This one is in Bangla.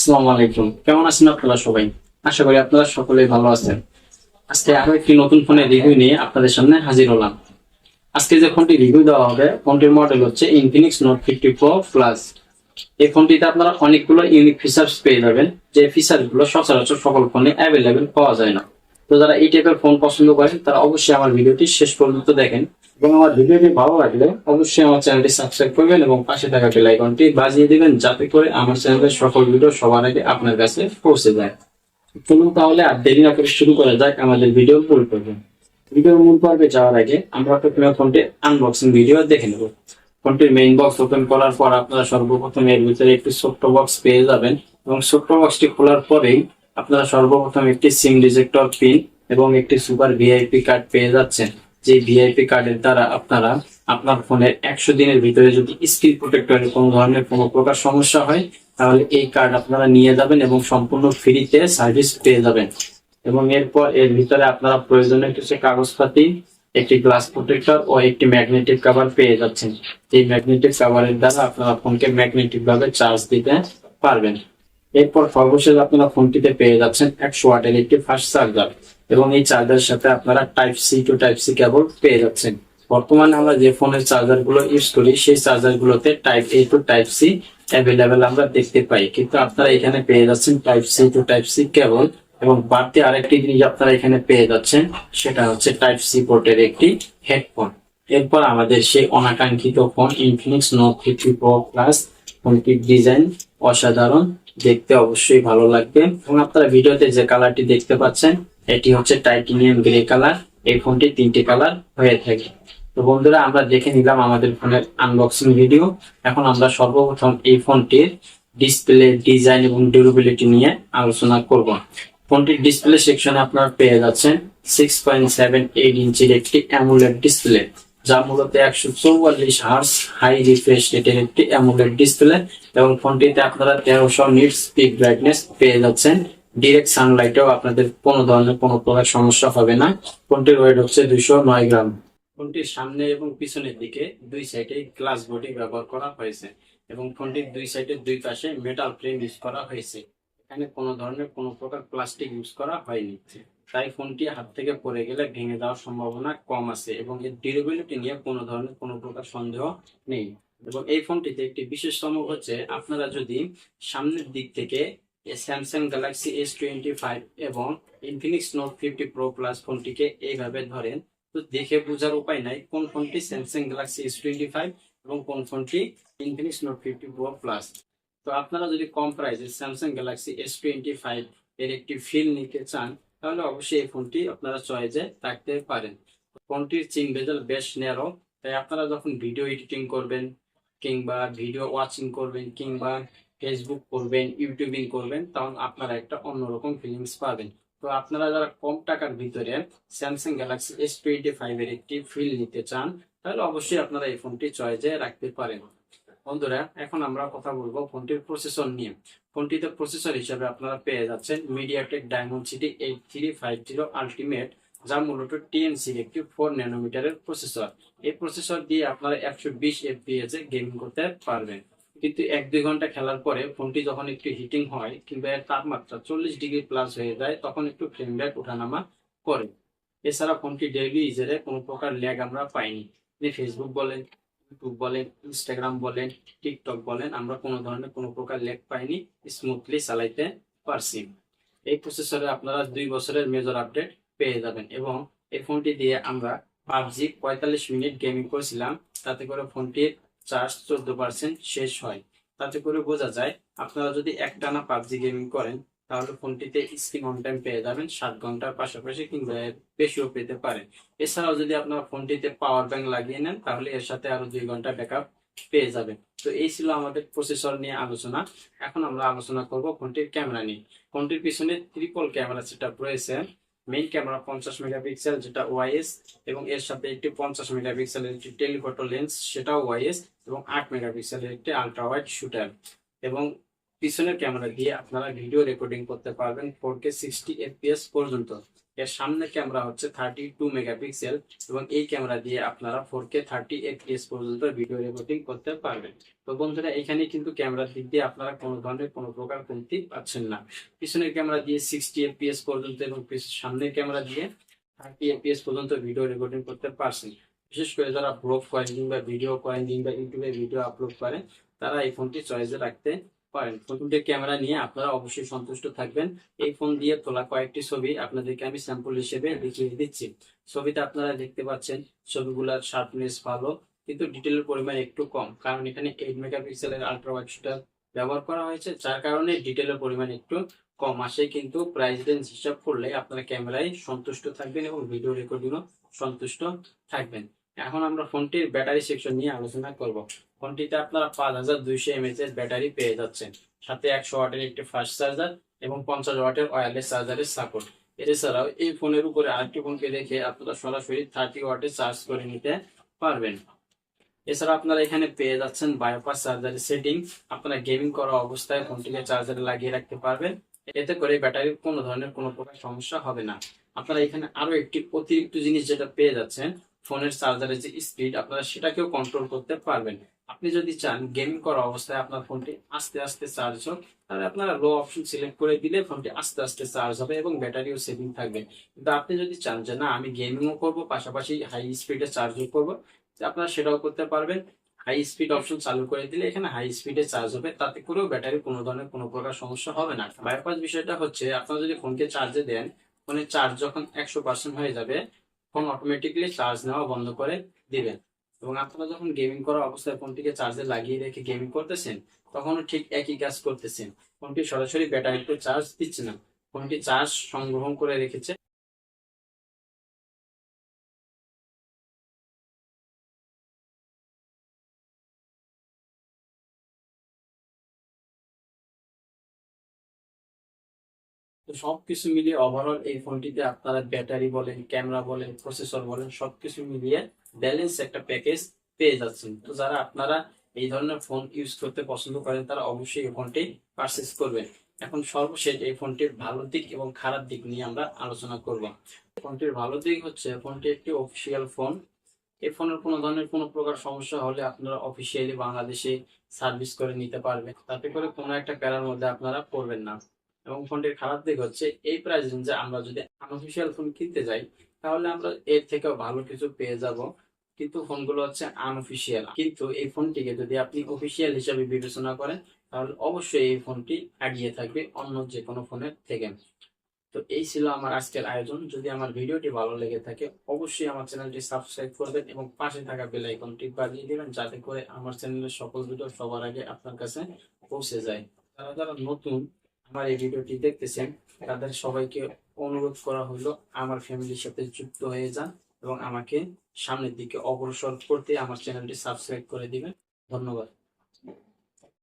আসসালামু আলাইকুম। কেমন আছেন আপনারা সবাই? আশা করি আপনারা সকলেই ভালো আছেন। আজকে আরো একটি নতুন ফোনের রিভিউ নিয়ে আপনাদের সামনে হাজির হলাম। আজকে যে ফোনটি রিভিউ দেওয়া হবে, ফোনটির মডেল হচ্ছে ইনফিনিক্স নোট 50 প্রো প্লাস। এই ফোনটিতে আপনারা অনেকগুলো ইউনিক ফিচার্স পেয়ে যাবেন, যে ফিচারগুলো সচরাচর সকল ফোনে অ্যাভেলেবেল পাওয়া যায় না। তো যারা এই টাইপের ফোন পছন্দ করেন তারা অবশ্যই আমার ভিডিওটি শেষ পর্যন্ত দেখেন, এবং আমার ভিডিওটি ভালো লাগলে অবশ্যই আমার চ্যানেলটি সাবস্ক্রাইব করবেন এবং পাশে থাকা বেল আইকনটি বাজিয়ে দিবেন, যাতে করে আমার চ্যানেলের সকল ভিডিও সবার আগে আপনার কাছে পৌঁছে যায়। চলুন তাহলে আর দেরি না করে শুরু করা যাক আমাদের ভিডিও মূল পর্ব। ভিডিওর মূল পর্বে যাওয়ার আগে আমরা প্রথমে ফোনটির আনবক্সিং ভিডিও দেখে নেব। ফোনটির মেইন বক্স ওপেন করার পর আপনারা সর্বপ্রথম এর ভিতরে একটি ছোট্ট বক্স পেয়ে যাবেন, এবং ছোট্ট বক্সটি খোলার পরেই আপনারা সর্বপ্রথম একটি সিম রিজেক্টর পিন এবং একটি সুপার ভিআইপি কার্ড পেয়ে যাচ্ছেন। যে ভিআইপি কার্ডের দ্বারা আপনারা আপনার ফোনের 100 দিনের ভিতরে যদি স্ক্রিন প্রোটেক্টরের কোনো ধরনের কোনো প্রকার সমস্যা হয়, তাহলে এই কার্ড আপনারা নিয়ে যাবেন এবং সম্পূর্ণ ফ্রিতে সার্ভিস পেয়ে যাবেন। এবং এরপর এর ভিতরে আপনারা প্রয়োজনীয় কিছু কাগজপাতি, একটি গ্লাস প্রোটেক্টর ও একটি ম্যাগনেটিক কভার পেয়ে যাচ্ছেন। এই ম্যাগনেটিক কভারের দ্বারা আপনারা ফোনকে ম্যাগনেটিক ভাবে চার্জ দিতে পারবেন। এরপর সর্বশেষ আপনারা ফোনটিতে পেয়ে যাচ্ছেন 100 ওয়াটের একটি ফাস্ট চার্জার, এবং এই চার্জারের সাথে আপনারা type C to type C cable পেয়ে যাচ্ছেন। বর্তমানে আমরা যে ফোনের চার্জার গুলো ইউজ করি সেই চার্জার গুলোতে type A to type C available আমরা দেখতে পাই, কিন্তু আপনারা এখানে পেয়ে যাচ্ছেন type C to type C cable. এবং বাড়তি আরেকটি জিনিস আপনারা এখানে পেয়ে যাচ্ছেন, সেটা হচ্ছে টাইপ সি পোর্টের একটি হেডফোন। এরপর আমাদের সেই অনাকাঙ্ক্ষিত phone Infinix note 50 pro plus. ফোনটির ডিজাইন অসাধারণ, দেখতে অবশ্যই ভালো লাগবে। এবং আপনারা ভিডিওতে যে কালারটি দেখতে পাচ্ছেন এটি হচ্ছে টাইটেনিয়াম গ্রে কালার। এই ফোনটি 3টি কালার হয়ে থাকে। তো বন্ধুরা, আমরা দেখে নিলাম আমাদের ফোনের আনবক্সিং ভিডিও। এখন আমরা সর্বপ্রথম এই ফোনটির ডিসপ্লে, ডিজাইন এবং ডিউরেবিলিটি নিয়ে আলোচনা করব। ফোনটির ডিসপ্লে সেকশনে আপনারা পেয়ে যাচ্ছেন 6.78 ইঞ্চির একটি অ্যামোলেড ডিসপ্লে, যা মূলত 144 হার্জ হাই রিফ্রেশ রেটের একটি অ্যামোলেড ডিসপ্লে। এবং ফোনটিতে আপনারা 1300 নিটস পিক ব্রাইটনেস পেয়ে যাচ্ছেন। ডিরেক্ট সানলাইটেও আপনাদের কোনো ধরনের কোনো প্রকার সমস্যা হবে না। ফোনটির ওয়েট হচ্ছে 209 গ্রাম। ফোনটির সামনে এবং পিছনের দিকে দুই সাইডে গ্লাস বডি ব্যবহার করা হয়েছে, এবং ফোনটির দুই সাইডে দুই পাশে মেটাল ফ্রেম ইউজ করা হয়েছে। এখানে কোনো ধরনের কোনো প্রকার প্লাস্টিক ইউজ করা হয়নি, তাই ফোনটি হাত থেকে পড়ে গেলে ভেঙে যাওয়ার সম্ভাবনা কম আছে, এবং এর ডিউরেবিলিটি নিয়ে কোনো ধরনের কোনো প্রকার সন্দেহ নেই। এবং এই ফোনটিতে একটি বিশেষ চমক হচ্ছে, আপনারা যদি সামনের দিক থেকে স্যামসাং গ্যালাক্সি S25 এবং ইনফিনিক্স নোট 50 প্রো প্লাস ফোনটিকে এইভাবে ধরেন, তো দেখে বোঝার উপায় নাই কোন ফোনটি স্যামসাং গ্যালাক্সি S25 এবং কোন ফোনটি ইনফিনিক্স নোট 50 প্রো প্লাস। তো আপনারা যদি কম প্রাইসে স্যামসাং গ্যালাক্সি S25 এর একটি ফিল নিতে চান, তাহলে অবশ্যই এই ফোনটি আপনারা চয়েসে রাখতে পারেন। ফোনটির চিন বেজেল বেশ ন্যারো, তাই আপনারা যখন ভিডিও এডিটিং করবেন কিংবা ভিডিও ওয়াচিং করবেন কিংবা ফেসবুক করবেন, ইউটিউবিং করবেন, তখন আপনারা একটা অন্যরকম ফিলিংস পাবেন। তো আপনারা যারা কম টাকার ভিতরে স্যামসাং গ্যালাক্সি S25 এর একটি ফিল নিতে চান, তাহলে অবশ্যই আপনারা এই ফোনটি চয়েসে রাখতে পারেন। বন্ধুরা, এখন আমরা কথা বলবো ফোনটির প্রসেসর নিয়ে। ফোনটিতে প্রসেসর হিসেবে আপনারা পেয়ে যাচ্ছেন মিডিয়াটেক ডায়মন্ডসিটি 8350 আলটিমেট, যা মূলত টিএনসির একটি 4 ন্যানোমিটারের প্রসেসর। এই প্রসেসর দিয়ে আপনারা 120 FPS এ গেমিং করতে পারবেন। কিন্তু 1-2 ঘন্টা খেলার পরে ফোনটি যখন একটু হিটিং হয় কিংবা এর তাপমাত্রা 40 ডিগ্রি প্লাস হয়ে যায়, তখন একটু ফ্রেম রেট ওঠানামা করে। এছাড়া ফোনটি ডেইলি ইউজের কোনো প্রকার ল্যাগ আমরা পাইনি। ফেসবুক বলেন, ইউটিউব বলেন, ইনস্টাগ্রাম বলেন, টিকটক বলেন, আমরা কোনো ধরনের কোনো প্রকার ল্যাগ পাইনি, স্মুথলি চালাইতে পারছি। এই প্রসেসরে আপনারা 2 বছরের মেজর আপডেট পেয়ে যাবেন। এবং এই ফোনটি দিয়ে আমরা পাবজি 45 মিনিট গেমিং করেছিলাম, তাতে করে ফোনটির চার্জ 14% শেষ হয়। তাতে করে বোঝা যায় আপনারা যদি একটানা পাবজি গেমিং করেন, তাহলে ফোনটিতে স্ক্রিন অন টাইম পেয়ে যাবেন 7 ঘন্টার পাশাপাশি, কিংবা বেশিও পেতে পারেন। এছাড়াও যদি আপনারা ফোনটিতে পাওয়ার ব্যাংক লাগিয়ে নেন, তাহলে এর সাথে আরো 2 ঘন্টা ব্যাকআপ পেয়ে যাবেন। তো এই ছিল আমাদের প্রসেসর নিয়ে আলোচনা। এখন আমরা আলোচনা করব ফোনটির ক্যামেরা নিয়ে। ফোনটির পিছনে ট্রিপল ক্যামেরা সেটআপ রয়েছে। মেইন ক্যামেরা 50 মেগাপিক্সেল, যেটা ওআইএস, এবং এর সাথে একটি 50 মেগাপিক্সেলের একটি টেলিফটো লেন্স, সেটাও ওআইএস, এবং 8 মেগাপিক্সেলের একটি আলট্রা ওয়াইড শুটার। এবং পিছনের ক্যামেরা দিয়ে আপনারা ভিডিও রেকর্ডিং করতে পারবেন 4K 60 FPS পর্যন্ত। এর সামনে ক্যামেরা হচ্ছে 32 মেগাপিক্সেল এবং এই ক্যামেরা দিয়ে আপনারা 4K 30 fps পর্যন্ত ভিডিও রেকর্ডিং করতে পারবেন। তো বন্ধুরা এখানে কিন্তু ক্যামেরার দিক দিয়ে আপনারা কোনো ধরনের কোনো প্রকার কমতি পাচ্ছেন না। পিছনের ক্যামেরা দিয়ে 60 fps পর্যন্ত এবং সামনের ক্যামেরা দিয়ে 30 fps পর্যন্ত ভিডিও রেকর্ডিং করতে পারছেন। বিশেষ করে যারা ব্লগ করেন কিংবা ভিডিও করেন কিংবা ইউটিউবে ভিডিও আপলোড করেন তারা এই ফোনটি চয়েসে রাখতে পারেন। ফোনটির ক্যামেরা নিয়ে আপনারা অবশ্যই সন্তুষ্ট থাকবেন। এই ফোন দিয়ে তোলা কয়েকটি ছবি আপনাদেরকে আমি স্যাম্পল হিসেবে দেখিয়ে দিচ্ছি। ছবিতে আপনারা দেখতে পাচ্ছেন ছবিগুলোর শার্পনেস ভালো, কিন্তু ডিটেলের পরিমাণ একটু কম, কারণ এখানে 8 মেগাপিক্সেলের আল্ট্রা ওয়াইড শুটার ব্যবহার করা হয়েছে, যার কারণে ডিটেলের পরিমাণ একটু কম আসে। কিন্তু প্রাইস রেঞ্জ হিসাব করলে আপনারা ক্যামেরায় সন্তুষ্ট থাকবেন এবং ভিডিও রেকর্ডিংও সন্তুষ্ট থাকবেন। এখন আমরা ফোনটির ব্যাটারি সেকশন নিয়ে আলোচনা করব। ফোনটিতে আপনারা 5200 mAh এর ব্যাটারি পেয়ে যাচ্ছেন, সাথে 100 ওয়াটের একটি ফাস্ট চার্জার এবং 50 ওয়াটের ওয়্যারলেস চার্জারের সাপোর্ট। এছাড়াও এই ফোনের উপরে আরেকটি ফোনকে রেখে আপনারা সরাসরি 30 ওয়াটে চার্জ করে নিতে পারবেন। এছাড়া আপনারা এখানে পেয়ে যাচ্ছেন বাইপাস চার্জারের সেটিং। আপনারা গেমিং করা অবস্থায় ফোনটিকে চার্জারে লাগিয়ে রাখতে পারবেন, এতে করে ব্যাটারির কোনো ধরনের কোনো প্রকার সমস্যা হবে না। আপনারা এখানে আরো একটি অতিরিক্ত জিনিস যেটা পেয়ে যাচ্ছেন, ফোনের চার্জারের যে স্পিড আপনারা সেটাকেও কন্ট্রোল করতে পারবেন। আপনি যদি চান গেমিং করা অবস্থায় আপনার ফোনটি আস্তে আস্তে চার্জ হোক, তাহলে আপনারা লো অপশন সিলেক্ট করে দিলে ফোনটি আস্তে আস্তে চার্জ হবে এবং ব্যাটারিও সেভিং থাকবে। কিন্তু আপনি যদি চান যে না আমি গেমিংও করবো পাশাপাশি হাই স্পিডে চার্জও করবো, আপনারা সেটাও করতে পারবেন। হাই স্পিড অপশন চালু করে দিলে এখানে হাই স্পিডে চার্জ হবে, তাতে করেও ব্যাটারি কোনো ধরনের কোনো প্রকার সমস্যা হবে না। বাইপাস বিষয়টা হচ্ছে আপনারা যদি ফোনকে চার্জে দেন, ফোনের চার্জ যখন 100% হয়ে যাবে ফোন অটোমেটিকলি চার্জ নেওয়া বন্ধ করে দিবেন। এবং আপনারা যখন গেমিং করা অবস্থায় ফোনটিকে চার্জে লাগিয়ে রেখে গেমিং করতেছেন তখনও ঠিক একই কাজ করতেছেন। ফোনটি সরাসরি ব্যাটারিতে চার্জ দিচ্ছে না, ফোনটি চার্জ সংগ্রহ করে রেখেছে। তো সবকিছু মিলিয়ে ওভারঅল এই ফোনটিতে আপনারা ব্যাটারি বলেন, ক্যামেরা বলেন, প্রসেসর বলেন, সবকিছু মিলিয়ে ব্যালেন্স একটা প্যাকেজ পেয়ে যাচ্ছেন। তো যারা আপনারা এই ধরনের ফোন ইউজ করতে পছন্দ করেন তারা অবশ্যই এই ফোনটি পারচেস করবেন। এখন সর্বশেষ এই ফোনটির ভালো দিক এবং খারাপ দিক নিয়ে আমরা আলোচনা করব। ফোনটির ভালো দিক হচ্ছে ফোনটি একটি অফিসিয়াল ফোন। এই ফোনের কোনো ধরনের কোনো প্রকার সমস্যা হলে আপনারা অফিসিয়ালি বাংলাদেশে সার্ভিস করে নিতে পারবেন, তাতে করে কোনো একটা প্যারার মধ্যে আপনারা পড়বেন না। এবং ফোনটির খারাপ দিক হচ্ছে এই প্রাইস রেঞ্জে আমরা যদি আনঅফিসিয়াল ফোন কিনতে যাই তাহলে আমরা এর থেকেও ভালো কিছু পেয়ে যাব, কিন্তু ফোনগুলো হচ্ছে আনঅফিসিয়াল। কিন্তু এই ফোনটিকে যদি আপনি অফিসিয়াল হিসাবে বিবেচনা করেন তাহলে অবশ্যই এই ফোনটি এগিয়ে থাকবে অন্য যে কোনো ফোনের থেকে। তো এই ছিল আমার আজকের আয়োজন। যদি আমার ভিডিওটি ভালো লেগে থাকে অবশ্যই আমার চ্যানেলটি সাবস্ক্রাইব করবেন এবং পাশে থাকা বেল আইকনটি বাজিয়ে দিবেন, যাতে করে আমার চ্যানেলের সকল ভিডিও সবার আগে আপনার কাছে পৌঁছে যায়। যারা যারা নতুন আমার এই ভিডিওটি দেখতেছেন তাদের সবাইকে অনুরোধ করা হলো আমার ফ্যামিলির সাথে যুক্ত হয়ে যান এবং আমাকে সামনের দিকে অগ্রসর করতে আমার চ্যানেলটি সাবস্ক্রাইব করে দিবেন। ধন্যবাদ।